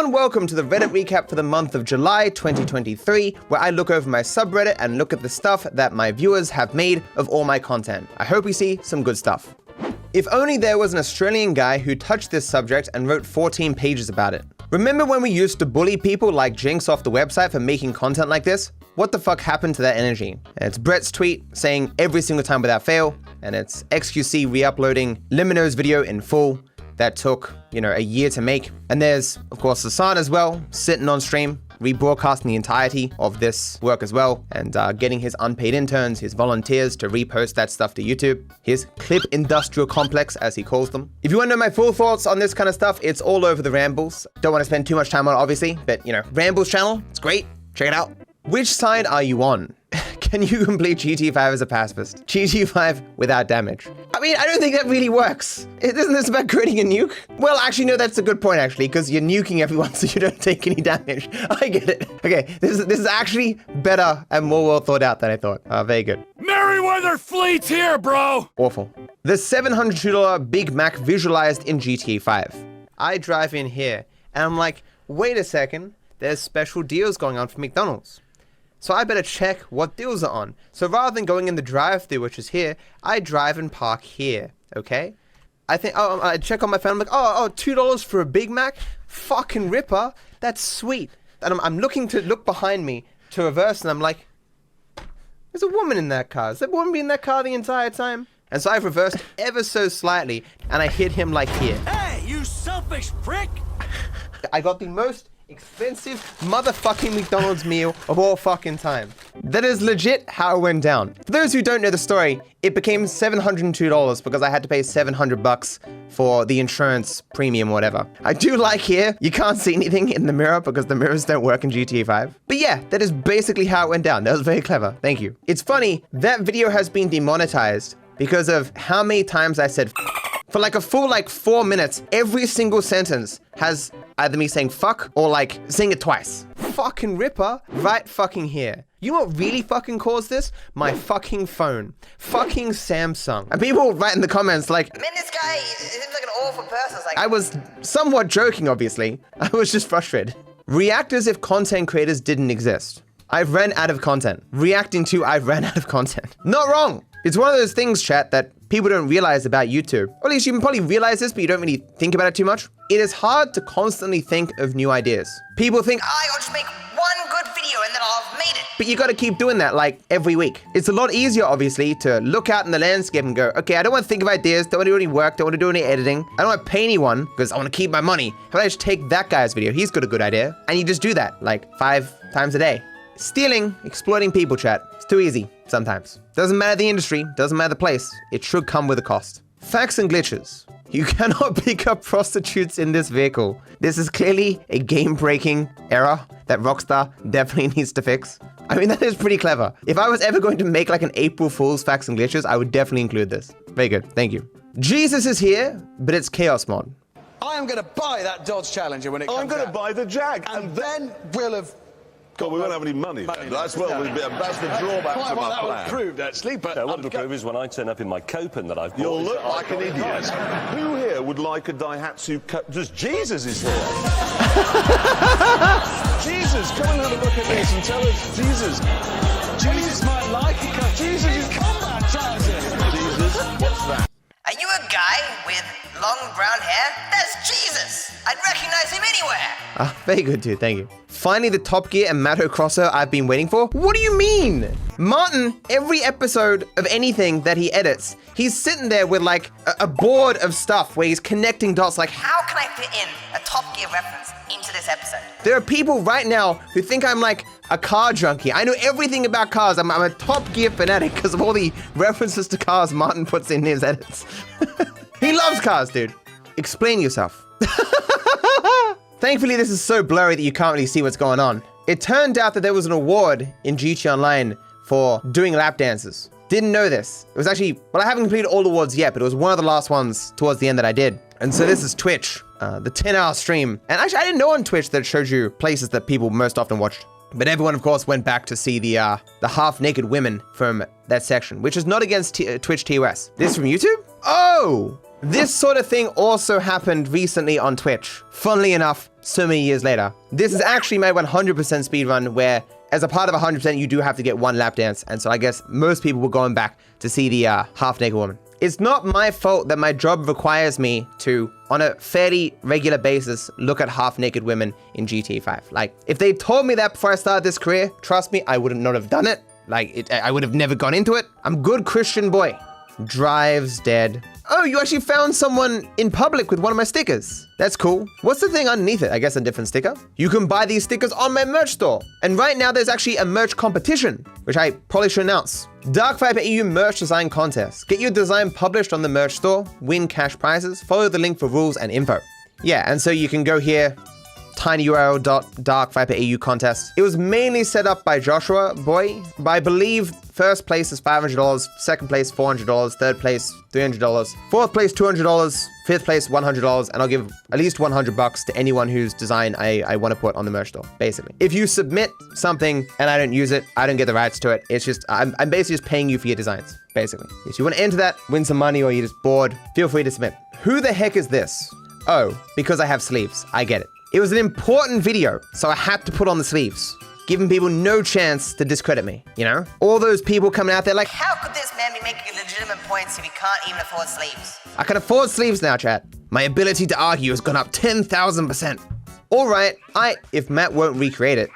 and welcome to the Reddit recap for the month of July 2023, where I look over my subreddit and look at the stuff that my viewers have made of all my content. I hope we see some good stuff. If only there was an Australian guy who touched this subject and wrote 14 pages about it. Remember when we used to bully people like Jinx off the website for making content like this? What the fuck happened to that energy? And it's Brett's tweet saying every single time without fail, and it's XQC re-uploading Limino's video in full that took, a year to make. And there's, of course, Hassan as well, sitting on stream, rebroadcasting the entirety of this work as well, and getting his unpaid interns, his volunteers to repost that stuff to YouTube. His clip industrial complex, as he calls them. If you want to know my full thoughts on this kind of stuff, it's all over the Rambles. Don't want to spend too much time on it, obviously, but Rambles channel, it's great. Check it out. Which side are you on? Can you complete GTA 5 as a pacifist? GTA 5 without damage? I mean, I don't think that really works. Isn't this about creating a nuke? Well, actually, no, that's a good point, actually, because you're nuking everyone so you don't take any damage. I get it. Okay, this is actually better and more well thought out than I thought. Very good. Merryweather Fleet's here, bro! Awful. The $702 Big Mac visualized in GTA 5. I drive in here, and I'm like, wait a second, there's special deals going on for McDonald's. So I better check what deals are on. So rather than going in the drive-thru, which is here, I drive and park here, okay? I check on my phone, I'm like, $2 for a Big Mac? Fucking ripper, that's sweet. And I'm looking behind me to reverse, and I'm like, there's a woman in that car. Has that woman been in that car the entire time? And so I've reversed ever so slightly, and I hit him like here. Hey, you selfish prick! I got the most expensive motherfucking McDonald's meal of all fucking time. That is legit how it went down. For those who don't know the story, it became $702 because I had to pay $700 for the insurance premium or whatever. I do like here, you can't see anything in the mirror because the mirrors don't work in GTA 5. But yeah, that is basically how it went down. That was very clever. Thank you. It's funny, that video has been demonetized because of how many times I said for like a full 4 minutes. Every single sentence has either me saying fuck or saying it twice. Fucking ripper, right fucking here. You know what really fucking caused this? My fucking phone. Fucking Samsung. And people write in the comments like, man, this guy seems like an awful person. I was somewhat joking, obviously. I was just frustrated. React as if content creators didn't exist. I've ran out of content. Reacting to I've ran out of content. Not wrong. It's one of those things, chat, that people don't realize about YouTube. Or at least you can probably realize this, but you don't really think about it too much. It is hard to constantly think of new ideas. People think, I'll just make one good video and then I'll have made it. But you gotta keep doing that every week. It's a lot easier, obviously, to look out in the landscape and go, okay, I don't want to think of ideas, don't want to do any work, don't want to do any editing. I don't want to pay anyone because I want to keep my money. How about I just take that guy's video? He's got a good idea. And you just do that 5 times a day. Stealing, exploiting people, chat. It's too easy sometimes. Doesn't matter the industry, doesn't matter the place. It should come with a cost. Facts and glitches. You cannot pick up prostitutes in this vehicle. This is clearly a game-breaking error that Rockstar definitely needs to fix. I mean, that is pretty clever. If I was ever going to make an April Fool's facts and glitches, I would definitely include this. Very good, thank you. Jesus is here, but it's Chaos mod. I am gonna buy that Dodge Challenger when it comes out. I'm gonna buy the Jag. And then we'll have... God, we won't have any money. That's the drawback to my that plan. was proved, actually, but... Yeah, what to prove is when I turn up in my Copen that I've bought... You'll look like an idiot. Who here would like a Daihatsu Just Jesus is here. Jesus, come and have a look at this and tell us, Jesus might like it. Jesus, you combat trousers. Jesus, what's that? Are you a guy with long brown hair? That's Jesus! I'd recognize him anywhere! Very good, dude. Thank you. Finally, the Top Gear and Matto crosser I've been waiting for. What do you mean? Martin, every episode of anything that he edits, he's sitting there with a board of stuff where he's connecting dots how can I fit in a Top Gear reference into this episode? There are people right now who think I'm a car junkie. I know everything about cars. I'm a Top Gear fanatic because of all the references to cars Martin puts in his edits. He loves cars, dude. Explain yourself. Thankfully, this is so blurry that you can't really see what's going on. It turned out that there was an award in GTA Online for doing lap dances. Didn't know this. It was actually, well, I haven't completed all the awards yet, but it was one of the last ones towards the end that I did. And so this is Twitch, the 10-hour stream. And actually, I didn't know on Twitch that it showed you places that people most often watched. But everyone, of course, went back to see the half-naked women from that section, which is not against Twitch TOS. This is from YouTube? Oh! This sort of thing also happened recently on Twitch. Funnily enough, so many years later. This is actually my 100% speedrun where as a part of 100%, you do have to get one lap dance. And so I guess most people were going back to see the half-naked woman. It's not my fault that my job requires me to, on a fairly regular basis, look at half-naked women in GTA 5. Like, if they told me that before I started this career, trust me, I would not have done it. Like, I would have never gone into it. I'm good Christian boy. Drives dead. Oh, you actually found someone in public with one of my stickers. That's cool. What's the thing underneath it? I guess a different sticker. You can buy these stickers on my merch store. And right now there's actually a merch competition, which I probably should announce. DarkViperAU merch design contest. Get your design published on the merch store, win cash prizes, follow the link for rules and info. Yeah, and so you can go here, tinyurl.darkviperAU contest. It was mainly set up by Joshua Boy, but I believe first place is $500, second place $400, third place $300, fourth place $200, fifth place $100, and I'll give at least $100 to anyone whose design I want to put on the merch store, basically. If you submit something and I don't use it, I don't get the rights to it. It's just, I'm basically just paying you for your designs, basically. If you want to enter that, win some money, or you're just bored, feel free to submit. Who the heck is this? Oh, because I have sleeves. I get it. It was an important video, so I had to put on the sleeves, giving people no chance to discredit me, you know? All those people coming out there like, How could this man be making legitimate points if he can't even afford sleeves? I can afford sleeves now, chat. My ability to argue has gone up 10,000%. All right, if Matt won't recreate it.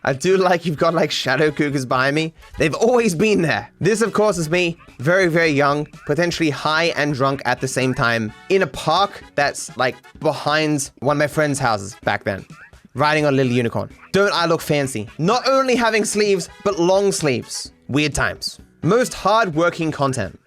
I do like you've got like shadow cougars behind me. They've always been there. This, of course, is me, very, very young, potentially high and drunk at the same time, in a park that's like behind one of my friends' houses back then, riding on a little unicorn. Don't I look fancy? Not only having sleeves, but long sleeves. Weird times. Most hard-working content.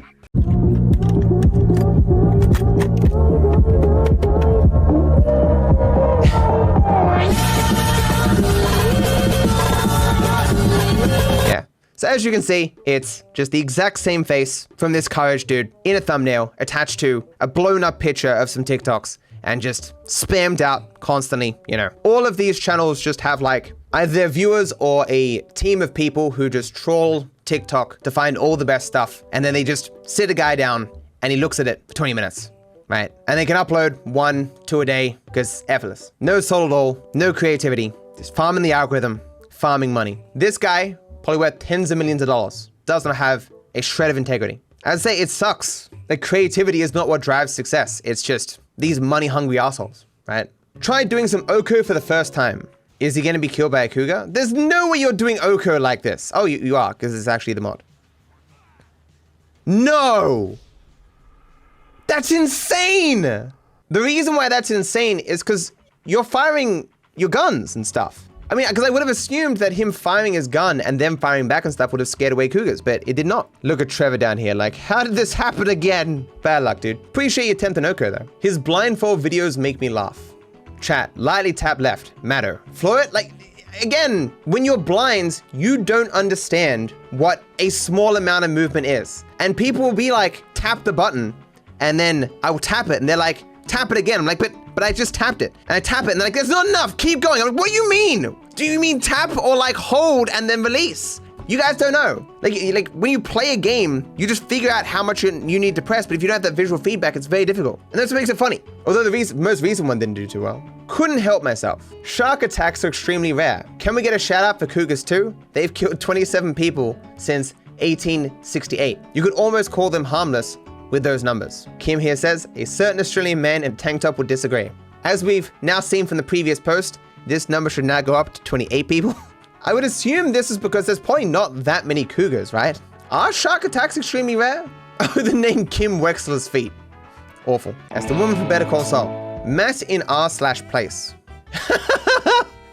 So as you can see, it's just the exact same face from this Courage dude in a thumbnail attached to a blown up picture of some TikToks and just spammed out constantly, you know. All of these channels just have like either their viewers or a team of people who just troll TikTok to find all the best stuff. And then they just sit a guy down and he looks at it for 20 minutes, right? And they can upload 1, 2 a day because effortless. No soul at all, no creativity, just farming the algorithm, farming money. This guy, probably worth tens of millions of dollars, does not have a shred of integrity. I'd say it sucks. Like, creativity is not what drives success. It's just these money-hungry assholes, right? Try doing some Oko for the first time. Is he gonna be killed by a cougar? There's no way you're doing Oko like this. Oh, you are, because it's actually the mod. No! That's insane! The reason why that's insane is because you're firing your guns and stuff. I mean, because I would have assumed that him firing his gun and them firing back and stuff would have scared away cougars, but it did not. Look at Trevor down here, like, how did this happen again? Bad luck, dude. Appreciate your attempt on Oko, though. His blindfold videos make me laugh. Chat, lightly tap left, matter. Floor it, like, again, when you're blind, you don't understand what a small amount of movement is. And people will be like, tap the button, and then I will tap it, and they're like, tap it again. I'm like, but I just tapped it. And I tap it, and they're like, that's not enough, keep going. I'm like, what do you mean? Do you mean tap or like hold and then release? You guys don't know. Like when you play a game, you just figure out how much you need to press, but if you don't have that visual feedback, it's very difficult. And that's what makes it funny. Although the most recent one didn't do too well. Couldn't help myself. Shark attacks are extremely rare. Can we get a shout out for cougars too? They've killed 27 people since 1868. You could almost call them harmless with those numbers. Kim here says, a certain Australian man in a tank top would disagree. As we've now seen from the previous post, this number should now go up to 28 people. I would assume this is because there's probably not that many cougars, right? Are shark attacks extremely rare? Oh, the name Kim Wexler's feet. Awful. As the woman from Better Call Saul. Matt in R/place.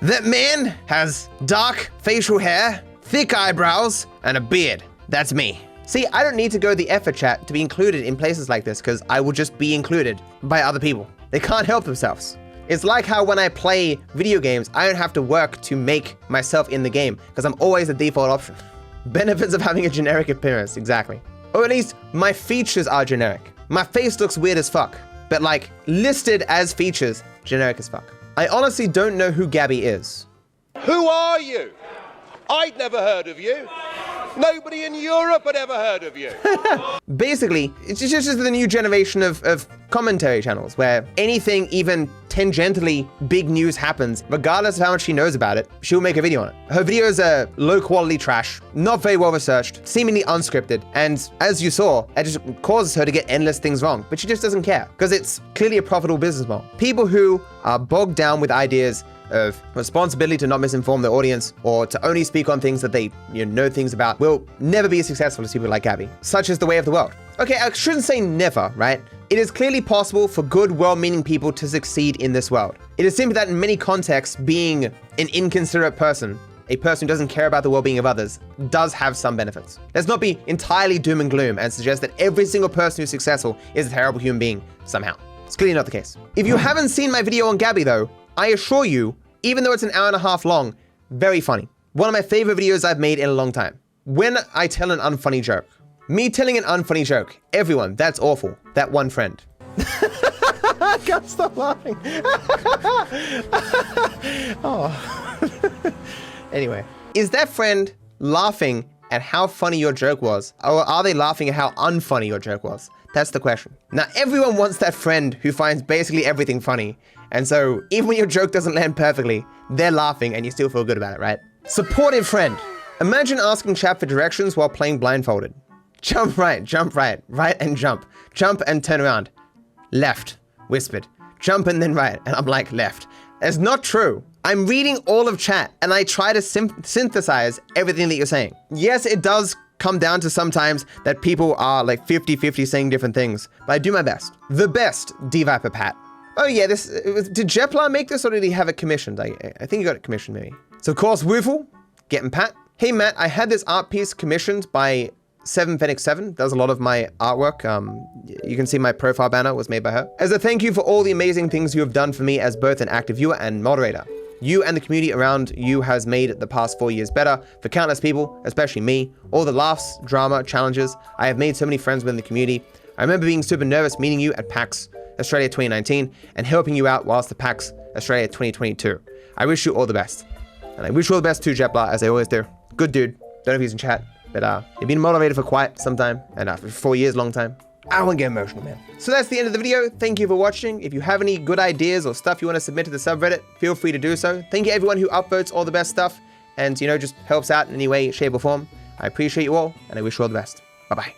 That man has dark facial hair, thick eyebrows, and a beard. That's me. See, I don't need to go the effort, chat, to be included in places like this because I will just be included by other people. They can't help themselves. It's like how when I play video games, I don't have to work to make myself in the game because I'm always the default option. Benefits of having a generic appearance, exactly. Or at least my features are generic. My face looks weird as fuck, but like listed as features, generic as fuck. I honestly don't know who Gabby is. Who are you? I'd never heard of you. Nobody in Europe had ever heard of you. Basically, it's just the new generation of commentary channels where anything even tangentially big news happens, regardless of how much she knows about it, she'll make a video on it. Her videos are low quality trash, not very well researched, seemingly unscripted, and as you saw, it just causes her to get endless things wrong, but she just doesn't care because it's clearly a profitable business model. People who are bogged down with ideas of responsibility to not misinform their audience or to only speak on things that they know things about will never be as successful as people like Gabby. Such is the way of the world. Okay, I shouldn't say never, right? It is clearly possible for good, well-meaning people to succeed in this world. It is simply that in many contexts, being an inconsiderate person, a person who doesn't care about the well-being of others, does have some benefits. Let's not be entirely doom and gloom and suggest that every single person who's successful is a terrible human being somehow. It's clearly not the case. If you haven't seen my video on Gabby though, I assure you, even though it's an hour and a half long, very funny. One of my favorite videos I've made in a long time. When I tell an unfunny joke. Me telling an unfunny joke. Everyone, that's awful. That one friend. I can't stop laughing. Oh. Anyway, is that friend laughing at how funny your joke was? Or are they laughing at how unfunny your joke was? That's the question. Now, everyone wants that friend who finds basically everything funny. And so even when your joke doesn't land perfectly, they're laughing and you still feel good about it, right? Supportive friend. Imagine asking chat for directions while playing blindfolded. Jump right and jump. Jump and turn around. Left, whispered. Jump and then right. And I'm like, left. That's not true. I'm reading all of chat and I try to synthesize everything that you're saying. Yes, it does come down to sometimes that people are like 50-50 saying different things, but I do my best. The best, DViper Pat. Oh yeah, did Jeplar make this or did he have it commissioned? I think he got it commissioned maybe. So of course, Woofle, getting Pat. Hey Matt, I had this art piece commissioned by 7Phoenix7, does a lot of my artwork. You can see my profile banner was made by her. As a thank you for all the amazing things you have done for me as both an active viewer and moderator. You and the community around you has made the past 4 years better for countless people, especially me. All the laughs, drama, challenges. I have made so many friends within the community. I remember being super nervous meeting you at PAX Australia 2019 and helping you out whilst the PAX Australia 2022. I wish you all the best. And I wish you all the best too, Jeplar, as I always do. Good dude. Don't know if he's in chat, but you've been a moderator for quite some time, and for 4 years, long time. I won't get emotional, man. So that's the end of the video. Thank you for watching. If you have any good ideas or stuff you want to submit to the subreddit, feel free to do so. Thank you everyone who upvotes all the best stuff and, just helps out in any way, shape, or form. I appreciate you all, and I wish you all the best. Bye-bye.